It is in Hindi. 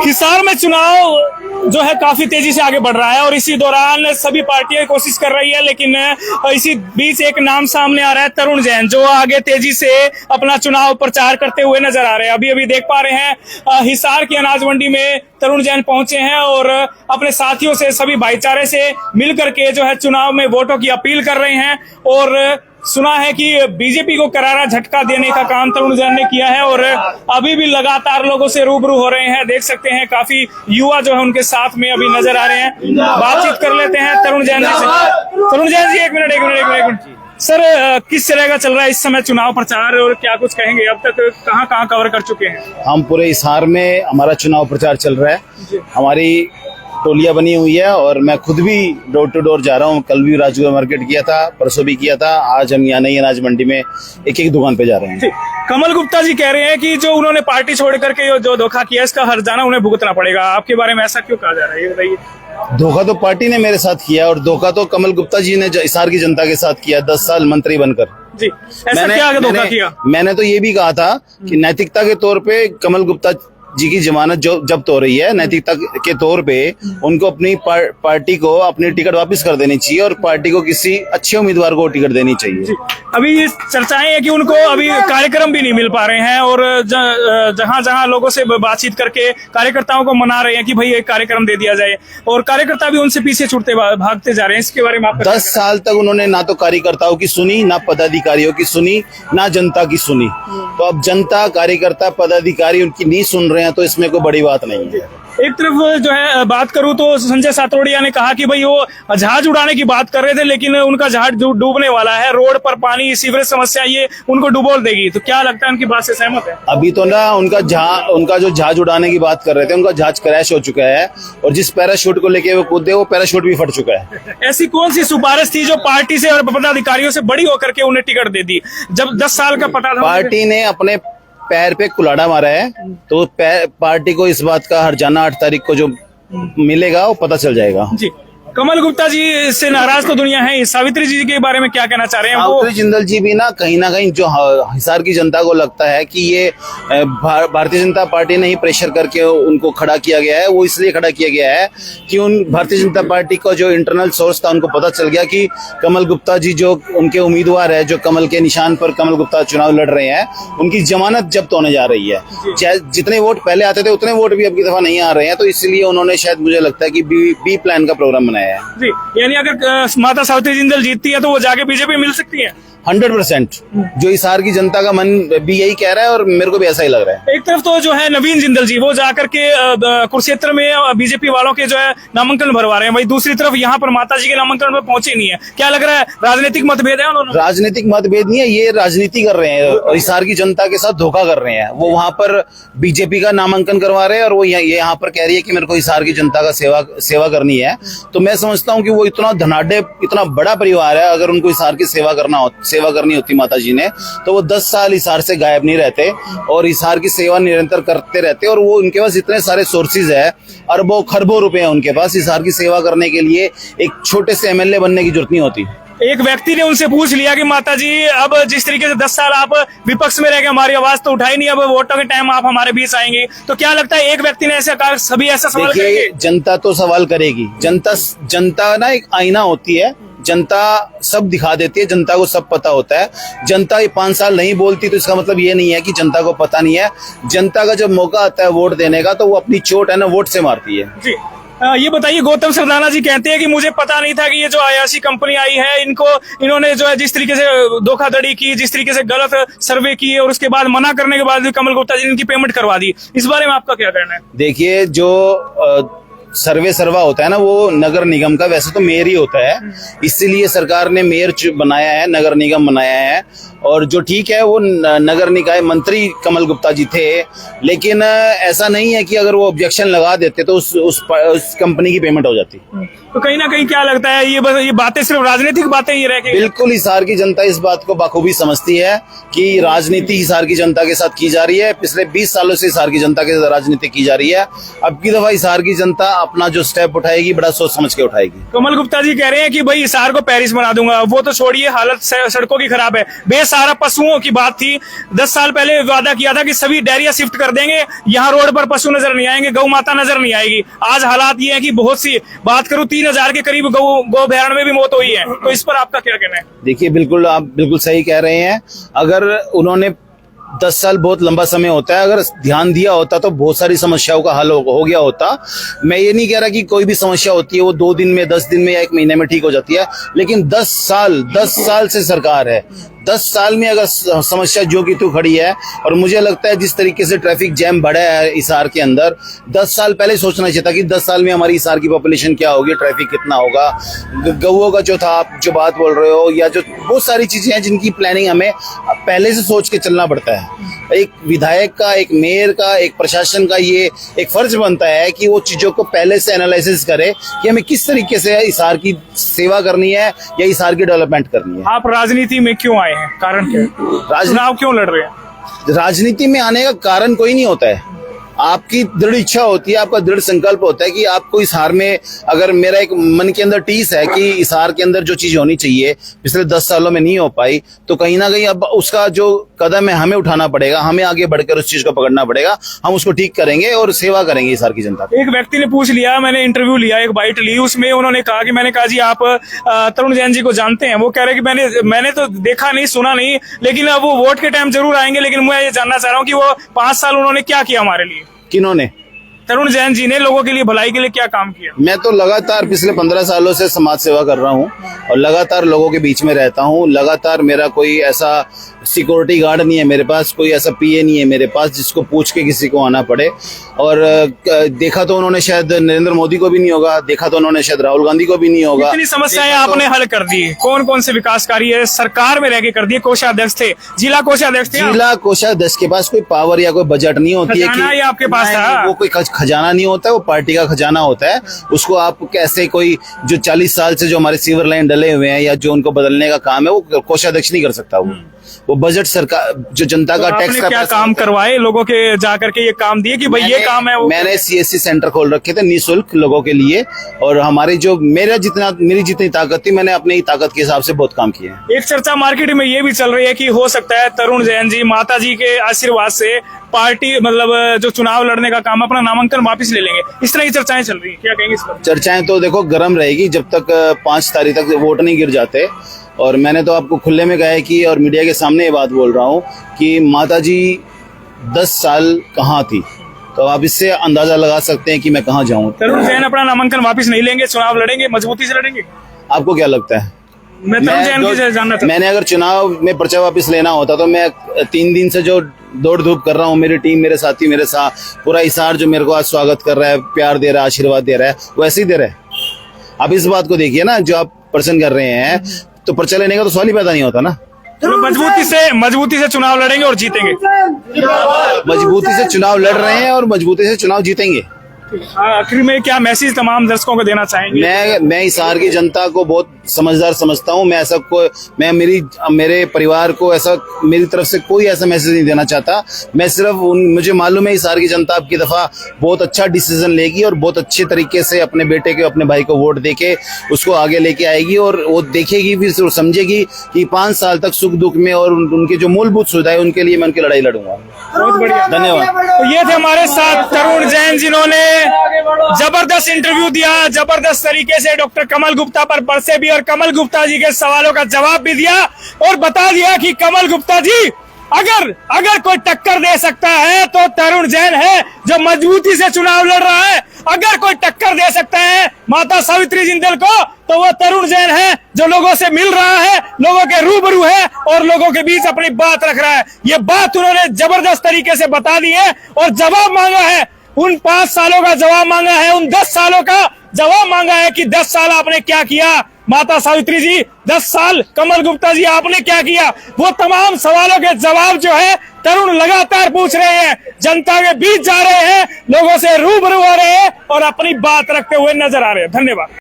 हिसार में चुनाव जो है काफी तेजी से आगे बढ़ रहा है और इसी दौरान सभी पार्टियां कोशिश कर रही है, लेकिन इसी बीच एक नाम सामने आ रहा है, तरुण जैन, जो आगे तेजी से अपना चुनाव प्रचार करते हुए नजर आ रहे हैं। अभी अभी देख पा रहे हैं हिसार की अनाज मंडी में तरुण जैन पहुंचे हैं और अपने साथियों से, सभी भाईचारे से मिलकर के जो है चुनाव में वोटों की अपील कर रहे हैं। और सुना है कि बीजेपी को करारा झटका देने का काम तरुण जैन ने किया है और अभी भी लगातार लोगों से रूबरू हो रहे हैं। देख सकते हैं काफी युवा जो है उनके साथ में अभी नजर आ रहे हैं। बातचीत कर लेते हैं तरुण जैन जी से। तरुण जैन जी, एक मिनट सर, किस तरह का चल रहा है इस समय चुनाव प्रचार और क्या कुछ कहेंगे? अब तक कहाँ कवर कर चुके हैं? हम पूरे हिसार में हमारा चुनाव प्रचार चल रहा है। हमारी टोलियां बनी हुई है और मैं खुद भी डोर टू डोर जा रहा हूँ। कल भी राजगुरु मार्केट किया था, परसों भी किया था, आज हम यहाँ नई अनाज मंडी में एक एक दुकान पे जा रहे हैं। कमल गुप्ता जी कह रहे हैं कि जो उन्होंने पार्टी छोड़ करके जो धोखा किया, इसका हर्जाना उन्हें भुगतना पड़ेगा। आपके बारे में ऐसा क्यों कहा जा रहा है, ये बताइए। धोखा तो पार्टी ने मेरे साथ किया और धोखा तो कमल गुप्ता जी ने हिसार की जनता के साथ किया 10 साल मंत्री बनकर। जी, ऐसा क्या आगे धोखा किया? मैंने तो ये भी कहा था कि नैतिकता के तौर पे कमल गुप्ता जी की जमानत जो जब्त हो रही है, नैतिकता के तौर पे उनको अपनी पार्टी को अपनी टिकट वापस कर देनी चाहिए और पार्टी को किसी अच्छे उम्मीदवार को टिकट देनी चाहिए। अभी ये चर्चाएं है कि उनको अभी कार्यक्रम भी नहीं मिल पा रहे हैं और जहां जहां लोगों से बातचीत करके कार्यकर्ताओं को मना रहे हैं कि भाई एक कार्यक्रम दे दिया जाए और कार्यकर्ता भी उनसे पीछे छूटते भागते जा रहे हैं। इसके बारे में आप 10 साल तक उन्होंने ना तो कार्यकर्ताओं की सुनी, ना पदाधिकारियों की सुनी, ना जनता की सुनी। तो अब जनता, कार्यकर्ता, पदाधिकारी उनकी नहीं सुन रहे हैं तो इसमें कोई बड़ी बात नहीं है। एक तरफ जो है बात करूं तो संजय सातोड़िया ने कहा कि भाई वो जहाज उड़ाने की बात कर रहे थे, लेकिन उनका जहाज डूबने वाला है। रोड पर पानी, सीवरेज समस्या ये उनको डुबोल देगी। तो क्या लगता है, उनकी बात से सहमत है? अभी तो ना उनका जो जहाज उड़ाने की बात कर रहे थे, उनका जहाज क्रैश हो चुका है और जिस पैराशूट को लेके वो कूदे वो पैराशूट भी फट चुका है। ऐसी कौन सी सिफारिश थी जो पार्टी से और पदाधिकारियों से बड़ी होकर के उन्हें टिकट दे दी, जब 10 साल का पता था? पार्टी ने अपने पैर पे कुल्हाड़ा मारा है तो पार्टी को इस बात का हर्जाना 8 तारीख को जो मिलेगा वो पता चल जाएगा। जी, कमल गुप्ता जी से नाराज तो दुनिया है। सावित्री जी के बारे में क्या कहना चाह रहे हैं? सावित्री जिंदल जी भी ना कहीं जो हिसार की जनता को लगता है कि ये भारतीय जनता पार्टी ने ही प्रेशर करके उनको खड़ा किया गया है। वो इसलिए खड़ा किया गया है कि उन भारतीय जनता पार्टी का जो इंटरनल सोर्स था उनको पता चल गया कि कमल गुप्ता जी जो उनके उम्मीदवार है, जो कमल के निशान पर कमल गुप्ता चुनाव लड़ रहे हैं, उनकी जमानत जब्त होने जा रही है। जितने वोट पहले आते थे उतने वोट भी अब की दफा नहीं आ रहे हैं। तो इसलिए उन्होंने शायद, मुझे लगता है कि बी प्लान का प्रोग्राम बनाया है। जी, यानी अगर माता सावित्री जिंदल जीतती है तो वो जाके बीजेपी मिल सकती है। 100% जो हिसार की जनता का मन भी यही कह रहा है और मेरे को भी ऐसा ही लग रहा है। एक तरफ तो जो है नवीन जिंदल जी, वो जाकर के कुरुक्षेत्र में बीजेपी वालों के जो है नामांकन भरवा रहे हैं, वही दूसरी तरफ यहाँ पर माता जी के नामांकन में पहुंचे नहीं है। क्या लग रहा है, राजनीतिक मतभेद है उन्होंने? राजनीतिक मतभेद नहीं है, ये राजनीति कर रहे हैं और हिसार की जनता के साथ धोखा कर रहे हैं। वो वहां पर बीजेपी का नामांकन करवा रहे हैं और वो यहाँ पर कह रही है कि मेरे को हिसार की जनता का सेवा करनी है। तो मैं समझता हूँ कि वो इतना धनाढ़, इतना बड़ा परिवार है, अगर उनको हिसार की सेवा करनी होती माता जी ने, तो वो 10 साल हिसार से गायब नहीं रहते और हिसार की सेवा निरंतर करते रहते। और वो उनके पास इतने सारे सोर्सेज है, अरबों खरबों रुपए हैं उनके पास। हिसार की सेवा करने के लिए एक छोटे से एमएलए बनने की जरूरत नहीं होती। एक व्यक्ति ने उनसे पूछ लिया कि माता जी, अब जिस तरीके से 10 साल आप विपक्ष में रह के हमारी आवाज तो उठाई नहीं, अब वोटों के टाइम आप हमारे बीच आएंगे, तो क्या लगता है एक व्यक्ति ने ऐसा कहा, सभी ऐसा सवाल करेंगे? जनता तो सवाल करेगी। जनता ना एक आईना होती है, जनता सब दिखा देती है, जनता को सब पता होता है। जनता ये 5 साल नहीं बोलती तो इसका मतलब ये नहीं है कि जनता को पता नहीं है। जनता का जब मौका आता है वोट देने का, तो वो अपनी चोट है ना वोट से मारती है। जी, ये बताइए, गौतम सरदाना जी कहते हैं कि मुझे पता नहीं था कि ये जो आईआरसी कंपनी आई है, इन्होंने जो है जिस तरीके से धोखाधड़ी की, जिस तरीके से गलत सर्वे किए और उसके बाद मना करने के बाद भी कमल गुप्ता जी ने इनकी पेमेंट करवा दी। इस बारे में आपका क्या कहना है? देखिए, जो सर्वा होता है ना, वो नगर निगम का वैसे तो मेयर ही होता है, इसीलिए सरकार ने मेयर बनाया है, नगर निगम बनाया है। और जो ठीक है, वो नगर निकाय मंत्री कमल गुप्ता जी थे, लेकिन ऐसा नहीं है कि अगर वो ऑब्जेक्शन लगा देते तो उस कंपनी की पेमेंट हो जाती। तो कहीं ना कहीं क्या लगता है, ये बातें सिर्फ राजनीतिक बातें ही रह गई? बिल्कुल, हिसार की जनता इस बात को बखूबी समझती है कि राजनीति हिसार की जनता के साथ की जा रही है। पिछले 20 सालों से हिसार की जनता के साथ राजनीति की जा रही है। अब की दफा हिसार की जनता अपना जो स्टेप उठाएगी बड़ा सोच समझ के उठाएगी। कमल गुप्ता जी कह रहे हैं कि भाई हिसार को पेरिस बना दूंगा। वो तो छोड़िए, हालत सड़कों की खराब है। बेसहारा पशुओं की बात थी, 10 साल पहले वादा किया था कि सभी डेयरिया शिफ्ट कर देंगे, यहाँ रोड पर पशु नजर नहीं आएंगे, गौ माता नजर नहीं आएगी। आज हालात ये है कि बहुत सी, बात करूं 3000 के करीब गौ भैरण में भी मौत हुई है। तो इस पर आपका क्या कहना है? देखिए, बिल्कुल आप बिल्कुल सही कह रहे हैं। अगर उन्होंने 10 साल बहुत लंबा समय होता है, अगर ध्यान दिया होता तो बहुत सारी समस्याओं का हल हो गया होता। मैं ये नहीं कह रहा कि कोई भी समस्या होती है वो 2 दिन में, 10 दिन में या 1 महीने में ठीक हो जाती है, लेकिन 10 साल से सरकार है। 10 साल में अगर समस्या जो की तू खड़ी है, और मुझे लगता है जिस तरीके से ट्रैफिक जैम बढ़ा है हिसार के अंदर, 10 साल पहले सोचना चाहिए था कि 10 साल में हमारी हिसार की पॉपुलेशन क्या होगी, ट्रैफिक कितना होगा। गौओं का जो था, आप जो बात बोल रहे हो, या जो बहुत सारी चीजें हैं जिनकी प्लानिंग हमें पहले से सोच के चलना पड़ता है। एक विधायक का, एक मेयर का, एक प्रशासन का ये एक फर्ज बनता है कि वो चीजों को पहले से एनालिसिस करे कि हमें किस तरीके से हिसार की सेवा करनी है या हिसार की डेवलपमेंट करनी है। आप राजनीति में क्यों आए हैं? कारण क्या है? चुनाव क्यों लड़ रहे हैं? राजनीति में आने का कारण कोई नहीं होता है। आपकी दृढ़ इच्छा होती है, आपका दृढ़ संकल्प होता है कि आपको हिसार में, अगर मेरा एक मन के अंदर टीस है कि हिसार के अंदर जो चीज होनी चाहिए पिछले 10 सालों में नहीं हो पाई, तो कहीं ना कहीं अब उसका जो कदम है हमें उठाना पड़ेगा, हमें आगे बढ़कर उस चीज को पकड़ना पड़ेगा। हम उसको ठीक करेंगे और सेवा करेंगे हिसार की जनता की। एक व्यक्ति ने पूछ लिया, मैंने इंटरव्यू लिया, एक बाइट ली, उसमें उन्होंने कहा कि, मैंने कहा जी आप तरुण जैन जी को जानते हैं? वो कह रहे कि मैंने तो देखा नहीं, सुना नहीं, लेकिन अब वो वोट के टाइम जरूर आएंगे। लेकिन मैं ये जानना चाह रहा हूँ कि वो 5 साल उन्होंने क्या किया हमारे लिए? किन्होंने? तरुण जैन जी ने लोगों के लिए, भलाई के लिए क्या काम किया? मैं तो लगातार पिछले 15 सालों से समाज सेवा कर रहा हूँ और लगातार लोगों के बीच में रहता हूँ। लगातार मेरा कोई ऐसा सिक्योरिटी गार्ड नहीं है मेरे पास, कोई ऐसा पीए नहीं है मेरे पास जिसको पूछ के किसी को आना पड़े। और देखा तो उन्होंने शायद नरेंद्र मोदी को भी नहीं होगा, देखा तो उन्होंने शायद राहुल गांधी को भी नहीं होगा। इतनी समस्याएं आपने हल कर दी, कौन कौन से विकास कार्य सरकार में रह के कर दिए? कोषाध्यक्ष थे, जिला कोषाध्यक्ष थे। जिला कोषाध्यक्ष के पास कोई पावर या कोई बजट नहीं होती है कि आपके पास था। वो कोई खजाना नहीं होता है, वो पार्टी का खजाना होता है। उसको आप कैसे, कोई जो 40 साल से जो हमारे सीवर लाइन डले हुए हैं या जो उनको बदलने का काम है, वो कोषाध्यक्ष नहीं कर सकता। वो बजट सरकार, जो जनता का टैक्स का क्या काम करवाए लोगों के, जाकर के ये काम दिए कि भाई ये काम है? मैंने CSC सेंटर खोल रखे थे निःशुल्क लोगों के लिए, और हमारी जो मेरी जितनी ताकत थी, मैंने अपनी ताकत के हिसाब से बहुत काम किए हैं। एक चर्चा मार्केट में ये भी चल रही है कि हो सकता है तरुण जैन जी माता जी के आशीर्वाद से पार्टी, मतलब जो चुनाव लड़ने का काम, अपना नामांकन वापस ले लेंगे। इस तरह की चर्चाएं चल रही है, क्या कहेंगे इस पर? चर्चाएं तो देखो गर्म रहेगी जब तक 5 तारीख तक वोट नहीं गिर जाते। और मैंने तो आपको खुले में कहा है कि, और मीडिया के सामने ये बात बोल रहा हूँ कि माता जी 10 साल कहाँ थी, तो आप इससे अंदाजा लगा सकते हैं कि मैं कहाँ जाऊँ। तरुण जैन अपना नामांकन वापस नहीं लेंगे, चुनाव लड़ेंगे, मजबूती से लड़ेंगे? आपको क्या लगता है? मैं तरुण जैन की जानना चाहता हूं। मैंने अगर चुनाव में पर्चा वापस लेना होता तो मैं 3 दिन से जो दौड़ धूप कर रहा हूँ, मेरी टीम, मेरे साथी, मेरे साथ पूरा हिसार जो मेरे को आज स्वागत कर रहा है, प्यार दे रहा है, आशीर्वाद दे रहा है, वो ऐसे ही दे रहा है। आप इस बात को देखिए ना, जो आप प्रश्न कर रहे हैं, तो पर्चा लेने का तो सवाल ही पैदा नहीं होता ना। तो मजबूती से चुनाव लड़ेंगे और जीतेंगे। मजबूती से चुनाव लड़ रहे हैं और मजबूती से चुनाव जीतेंगे। आखिर में क्या मैसेज तमाम दर्शकों को देना चाहेंगे? मैं हिसार की जनता को बहुत समझदार समझता हूँ। मैं मेरे परिवार को ऐसा, मेरी तरफ से कोई ऐसा मैसेज नहीं देना चाहता। मैं सिर्फ मुझे मालूम है हिसार की जनता अब की दफा बहुत अच्छा डिसीजन लेगी और बहुत अच्छे तरीके से अपने बेटे को, अपने भाई को वोट देके उसको आगे लेके आएगी, और वो देखेगी फिर समझेगी कि 5 साल तक सुख दुख में और उनके जो मूलभूत सुविधाएं, उनके लिए मैं उनकी लड़ाई लड़ूंगा। बहुत बढ़िया, धन्यवाद। तो ये थे हमारे साथ तरुण जैन, जिन्होंने जबरदस्त इंटरव्यू दिया, जबरदस्त तरीके से डॉक्टर कमल गुप्ता पर बरसे भी और कमल गुप्ता जी के सवालों का जवाब भी दिया, और बता दिया कि कमल गुप्ता जी अगर कोई टक्कर दे सकता है तो तरुण जैन है, जो मजबूती से चुनाव लड़ रहा है। अगर कोई टक्कर दे सकता है माता सावित्री जिंदल को, तो वो तरुण जैन है, जो लोगों से मिल रहा है, लोगों के रूबरू है और लोगों के बीच अपनी बात रख रहा है। ये बात उन्होंने जबरदस्त तरीके से बता दी है और जवाब मांगा है। उन 5 सालों का जवाब मांगा है, उन 10 सालों का जवाब मांगा है कि 10 साल आपने क्या किया माता सावित्री जी, 10 साल कमल गुप्ता जी आपने क्या किया। वो तमाम सवालों के जवाब जो है तरुण लगातार पूछ रहे हैं, जनता के बीच जा रहे हैं, लोगों से रूबरू हो रहे हैं और अपनी बात रखते हुए नजर आ रहे हैं। धन्यवाद।